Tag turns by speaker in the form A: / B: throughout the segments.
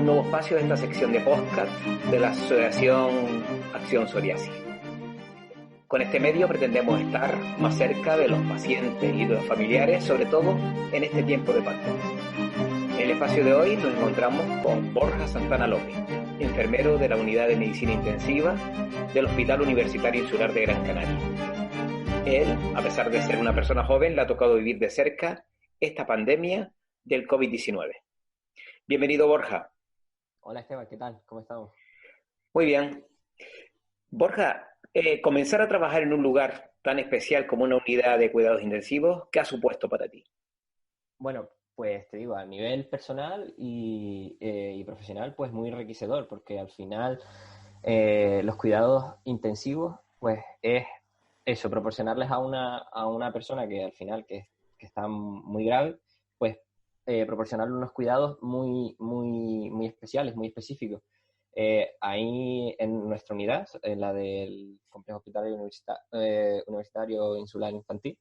A: un nuevo espacio de esta sección de podcast de la Asociación Acción Psoriasis. Con este medio pretendemos estar más cerca de los pacientes y de los familiares, sobre todo en este tiempo de pandemia. En el espacio de hoy nos encontramos con Borja Santana López, enfermero de la Unidad de Medicina Intensiva del Hospital Universitario Insular de Gran Canaria. Él, a pesar de ser una persona joven, le ha tocado vivir de cerca esta pandemia del COVID-19. Bienvenido, Borja.
B: Hola Esteban, ¿qué tal? ¿Cómo estamos?
A: Muy bien. Borja, comenzar a trabajar en un lugar tan especial como una unidad de cuidados intensivos, ¿qué ha supuesto para ti?
B: Bueno, pues te digo, a nivel personal y profesional, pues muy enriquecedor, porque al final los cuidados intensivos, pues es eso, proporcionarles a una persona que al final que está muy grave, pues proporcionarle unos cuidados muy especiales, muy específicos. Ahí en nuestra unidad, en la del Complejo Hospitalario Universitario Insular Infantil,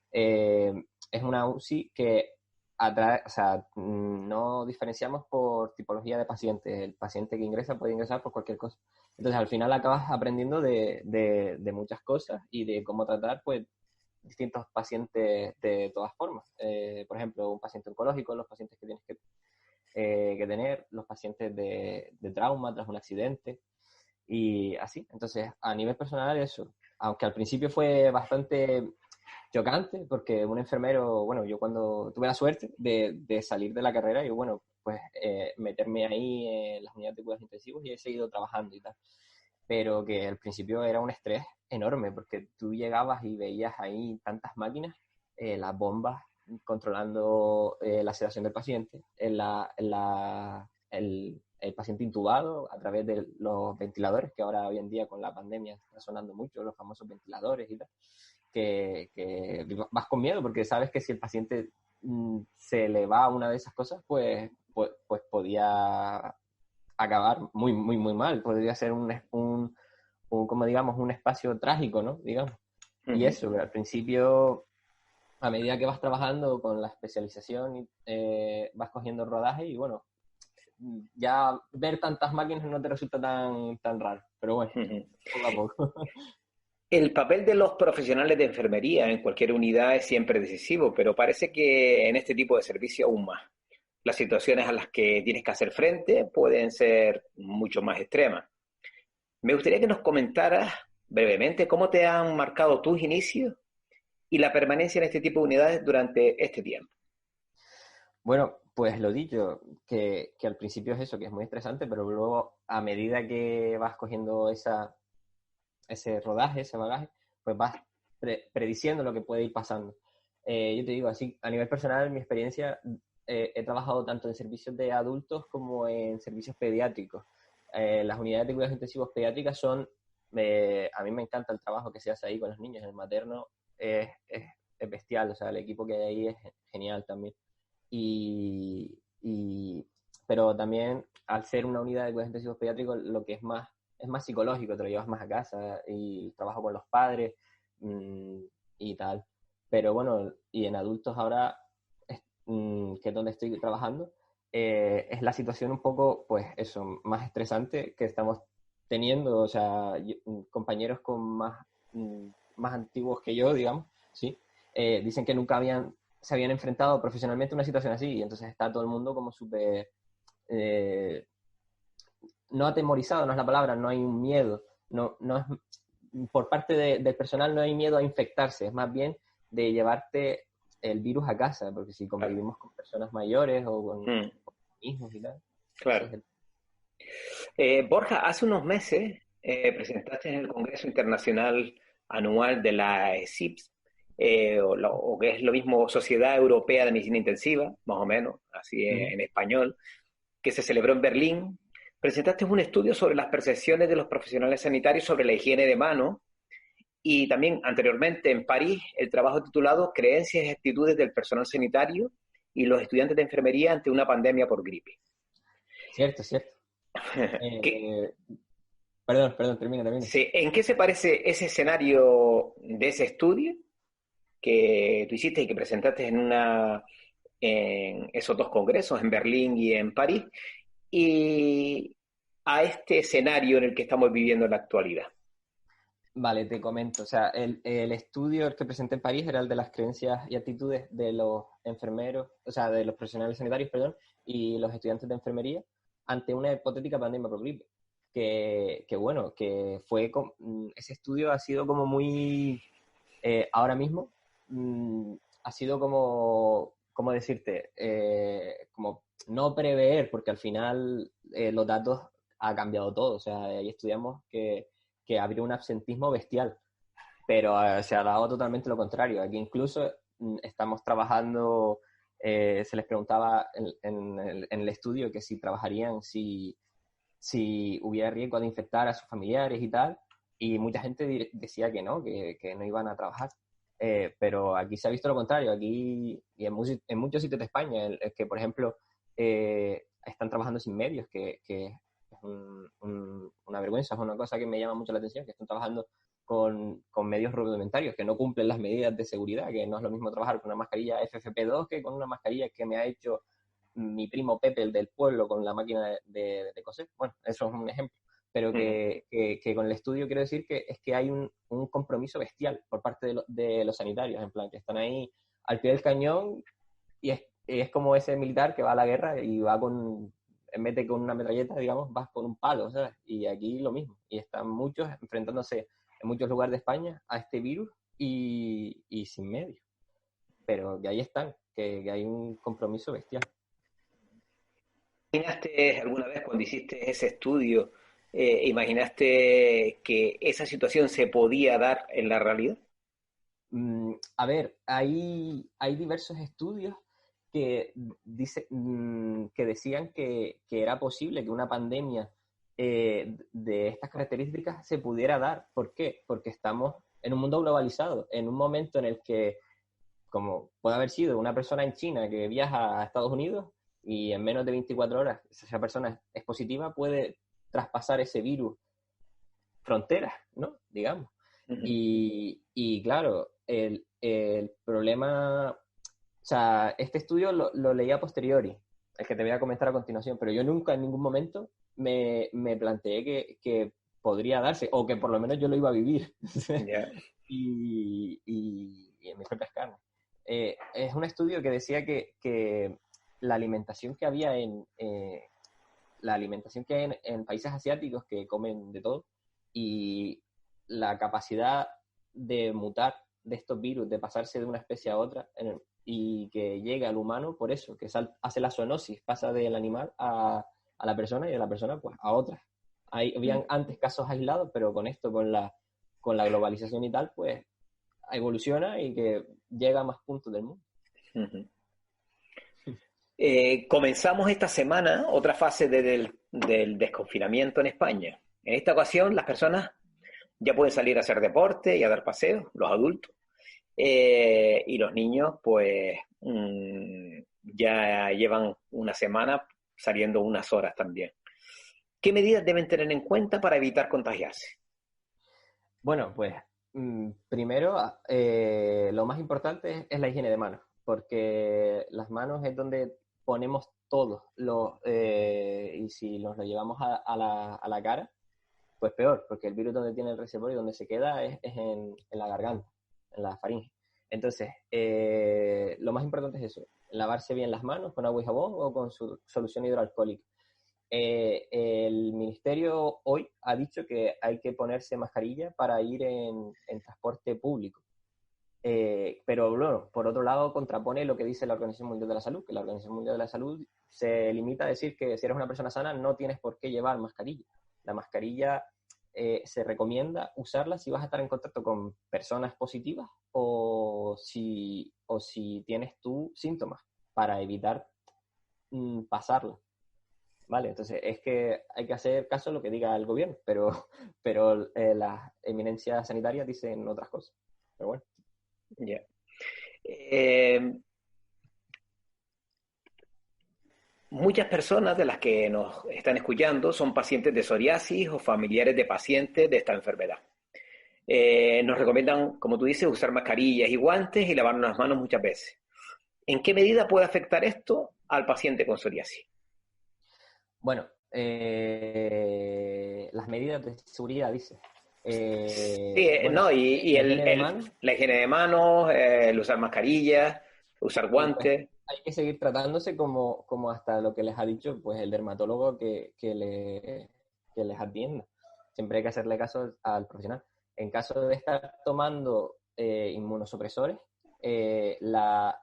B: es una UCI que o sea, no diferenciamos por tipología de paciente. El paciente que ingresa puede ingresar por cualquier cosa. Entonces, al final acabas aprendiendo de muchas cosas y de cómo tratar, pues, distintos pacientes de todas formas. Por ejemplo, un paciente oncológico, los pacientes que tienes que tener, los pacientes de trauma tras un accidente y así. Entonces, a nivel personal eso, aunque al principio fue bastante chocante, porque un enfermero, bueno, yo cuando tuve la suerte de salir de la carrera y bueno, pues meterme ahí en las unidades de cuidados intensivos y he seguido trabajando y tal, pero que al principio era un estrés enorme, porque tú llegabas y veías ahí tantas máquinas, las bombas controlando la sedación del paciente, el paciente intubado a través de los ventiladores, que ahora hoy en día con la pandemia está sonando mucho, los famosos ventiladores y tal, que vas con miedo porque sabes que si el paciente se le va a una de esas cosas, pues podía acabar muy mal, podría ser como digamos, un espacio trágico, ¿no? Digamos. Uh-huh. Y eso, al principio, a medida que vas trabajando con la especialización, vas cogiendo rodaje y bueno, ya ver tantas máquinas no te resulta tan raro, pero bueno, poco a poco.
A: El papel de los profesionales de enfermería en cualquier unidad es siempre decisivo, pero parece que en este tipo de servicio aún más. Las situaciones a las que tienes que hacer frente pueden ser mucho más extremas. Me gustaría que nos comentaras brevemente cómo te han marcado tus inicios y la permanencia en este tipo de unidades durante este tiempo.
B: Bueno, pues lo dicho, que al principio es eso, que es muy estresante, pero luego a medida que vas cogiendo ese rodaje, ese bagaje, pues vas prediciendo lo que puede ir pasando. Yo te digo, así, a nivel personal, mi experiencia, he trabajado tanto en servicios de adultos como en servicios pediátricos. Las unidades de cuidados intensivos pediátricas son, a mí me encanta el trabajo que se hace ahí con los niños. El materno es bestial, o sea, el equipo que hay ahí es genial también. Pero también, al ser una unidad de cuidados intensivos pediátricos, lo que es más psicológico, te lo llevas más a casa y trabajo con los padres y tal. Pero bueno, y en adultos ahora, que es donde estoy trabajando, es la situación un poco, pues eso, más estresante que estamos teniendo. O sea, compañeros con más antiguos que yo, digamos, ¿sí? Dicen que nunca se habían enfrentado profesionalmente a una situación así, y entonces está todo el mundo como súper... no atemorizado, no es la palabra, no hay un miedo, no es, por parte del personal no hay miedo a infectarse, es más bien de llevarte el virus a casa, porque si convivimos con personas mayores o con hijos y tal.
A: Claro. Borja, hace unos meses presentaste en el Congreso Internacional Anual de la ESIPS, o que es lo mismo Sociedad Europea de Medicina Intensiva, más o menos, así en español, que se celebró en Berlín. Presentaste un estudio sobre las percepciones de los profesionales sanitarios sobre la higiene de manos y también anteriormente en París el trabajo titulado Creencias y actitudes del personal sanitario y los estudiantes de enfermería ante una pandemia por gripe.
B: Cierto. Perdón, termina.
A: Sí, ¿en qué se parece ese escenario de ese estudio que tú hiciste y que presentaste en esos dos congresos, en Berlín y en París? y a este escenario en el que estamos viviendo en la actualidad?
B: Vale, te comento. O sea, el estudio el que presenté en París era el de las creencias y actitudes de los enfermeros, o sea, de los profesionales sanitarios, perdón, y los estudiantes de enfermería ante una hipotética pandemia por gripe. Que bueno, que fue, ese estudio ha sido como muy, ahora mismo, ha sido como, ¿cómo decirte? Como no prever, porque al final los datos ha cambiado todo. O sea, ahí estudiamos que habría un absentismo bestial, pero se ha dado totalmente lo contrario. Aquí incluso estamos trabajando, se les preguntaba en el estudio que si trabajarían, si hubiera riesgo de infectar a sus familiares y tal, y mucha gente decía que no, que no iban a trabajar. Pero aquí se ha visto lo contrario, aquí y en muchos sitios de España, que por ejemplo están trabajando sin medios, que es una vergüenza, es una cosa que me llama mucho la atención, que están trabajando con medios rudimentarios, que no cumplen las medidas de seguridad, que no es lo mismo trabajar con una mascarilla FFP2 que con una mascarilla que me ha hecho mi primo Pepe, el del pueblo, con la máquina de coser. Bueno, eso es un ejemplo. Pero que con el estudio quiero decir que es que hay un compromiso bestial por parte de los sanitarios, en plan, que están ahí al pie del cañón y es como ese militar que va a la guerra y va en vez de con una metralleta, digamos, vas con un palo, ¿sabes? Y aquí lo mismo. Y están muchos enfrentándose en muchos lugares de España a este virus y sin medios. Pero que ahí están, que hay un compromiso bestial.
A: ¿Imaginaste alguna vez cuando hiciste ese estudio, imaginaste que esa situación se podía dar en la realidad?
B: A ver, hay diversos estudios que, que decían que era posible que una pandemia de estas características se pudiera dar. ¿Por qué? Porque estamos en un mundo globalizado, en un momento en el que, como puede haber sido una persona en China que viaja a Estados Unidos y en menos de 24 horas esa persona es positiva, puede traspasar ese virus fronteras, ¿no? Digamos.
A: Ujú.
B: Y claro, el problema, o sea, este estudio lo leí a posteriori, el que te voy a comentar a continuación, pero yo nunca en ningún momento me planteé que podría darse, o que por lo menos yo lo iba a vivir,
A: Ya.
B: y en mis propias carnes. Es un estudio que decía que la alimentación que había la alimentación que hay en países asiáticos que comen de todo y la capacidad de mutar de estos virus, de pasarse de una especie a otra y que llegue al humano por eso, que hace la zoonosis, pasa del animal a la persona y de la persona pues a otra. Habían antes casos aislados, pero con esto, con la globalización y tal, pues evoluciona y que llega a más puntos del mundo.
A: Ujú. Comenzamos esta semana otra fase del desconfinamiento en España. En esta ocasión las personas ya pueden salir a hacer deporte y a dar paseos, los adultos, y los niños pues ya llevan una semana saliendo unas horas también. ¿Qué medidas deben tener en cuenta para evitar contagiarse?
B: Bueno, pues primero lo más importante es la higiene de manos, porque las manos es donde ponemos todo, y si nos lo llevamos a la cara, pues peor, porque el virus donde tiene el reservorio y donde se queda es en la garganta, en la faringe. Entonces, lo más importante es eso, lavarse bien las manos con agua y jabón o con su solución hidroalcohólica. El ministerio hoy ha dicho que hay que ponerse mascarilla para ir en transporte público. Pero bueno, por otro lado, contrapone lo que dice la Organización Mundial de la Salud, que la Organización Mundial de la Salud se limita a decir que si eres una persona sana no tienes por qué llevar mascarilla. La mascarilla se recomienda usarla si vas a estar en contacto con personas positivas o si tienes tú síntomas para evitar pasarla. Vale, entonces es que hay que hacer caso a lo que diga el gobierno, pero las eminencias sanitarias dicen otras cosas. Pero bueno.
A: Ya. Eh, Muchas personas de las que nos están escuchando son pacientes de psoriasis o familiares de pacientes de esta enfermedad. Nos recomiendan, como tú dices, usar mascarillas y guantes y lavarnos las manos muchas veces. ¿En qué medida puede afectar esto al paciente con psoriasis?
B: Bueno, las medidas de seguridad, dice.
A: Sí,
B: Bueno,
A: no, y
B: la higiene de manos,
A: la higiene de manos, el usar mascarillas, usar
B: pues
A: guantes.
B: hay que seguir tratándose como hasta lo que les ha dicho pues el dermatólogo que les atienda. Siempre hay que hacerle caso al profesional. En caso de estar tomando inmunosupresores, la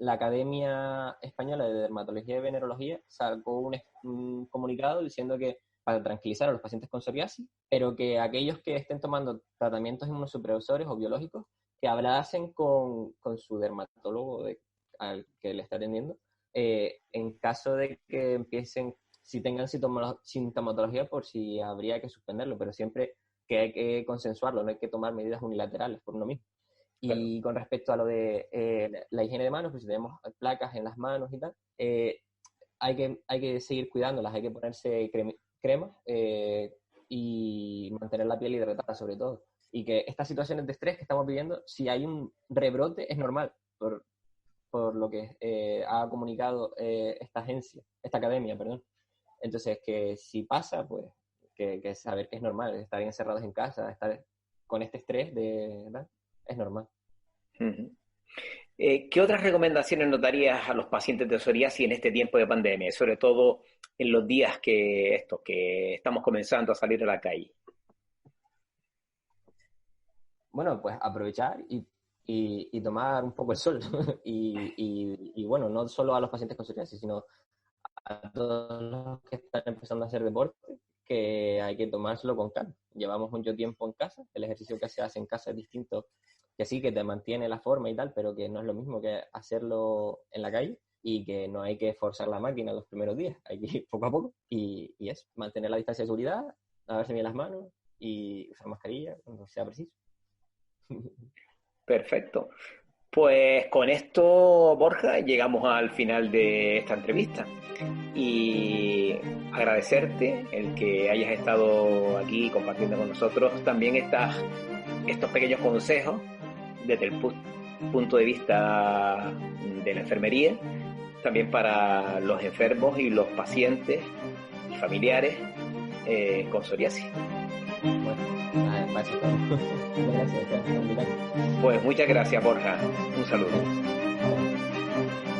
B: Academia Española de Dermatología y Venerología sacó un comunicado diciendo que para tranquilizar a los pacientes con psoriasis, pero que aquellos que estén tomando tratamientos inmunosupresores o biológicos, que hablasen con su dermatólogo al que le está atendiendo, en caso de que empiecen, si tengan sintomatología, por si habría que suspenderlo, pero siempre que hay que consensuarlo, no hay que tomar medidas unilaterales por uno mismo.
A: Claro.
B: Y con respecto a lo de la higiene de manos, pues si tenemos placas en las manos y tal, hay que seguir cuidándolas, hay que ponerse crema y mantener la piel hidratada sobre todo. Y que estas situaciones de estrés que estamos viviendo, si hay un rebrote, es normal, por lo que ha comunicado esta academia, perdón. Entonces, que si pasa, pues, que saber que es normal, estar encerrados en casa, estar con este estrés ¿verdad? Es normal.
A: Ujú. ¿Qué otras recomendaciones notarías a los pacientes de psoriasis en este tiempo de pandemia, sobre todo en los días que estamos comenzando a salir a la calle?
B: Bueno, pues aprovechar y tomar un poco el sol. Y bueno, no solo a los pacientes con psoriasis, sino a todos los que están empezando a hacer deporte, que hay que tomárselo con calma. Llevamos mucho tiempo en casa, el ejercicio que se hace en casa es distinto, que sí, que te mantiene la forma y tal, pero que no es lo mismo que hacerlo en la calle y que no hay que forzar la máquina los primeros días, hay que ir poco a poco y eso, mantener la distancia de seguridad, lavarse bien las manos y usar mascarilla cuando sea preciso.
A: Perfecto. Pues con esto, Borja, llegamos al final de esta entrevista y agradecerte el que hayas estado aquí compartiendo con nosotros también estos pequeños consejos desde el punto de vista de la enfermería, también para los enfermos y los pacientes y familiares con psoriasis.
B: Bueno, nada, para eso estamos. Muchas gracias por invitarme.
A: Pues muchas gracias, Borja. Un saludo.
B: Bueno,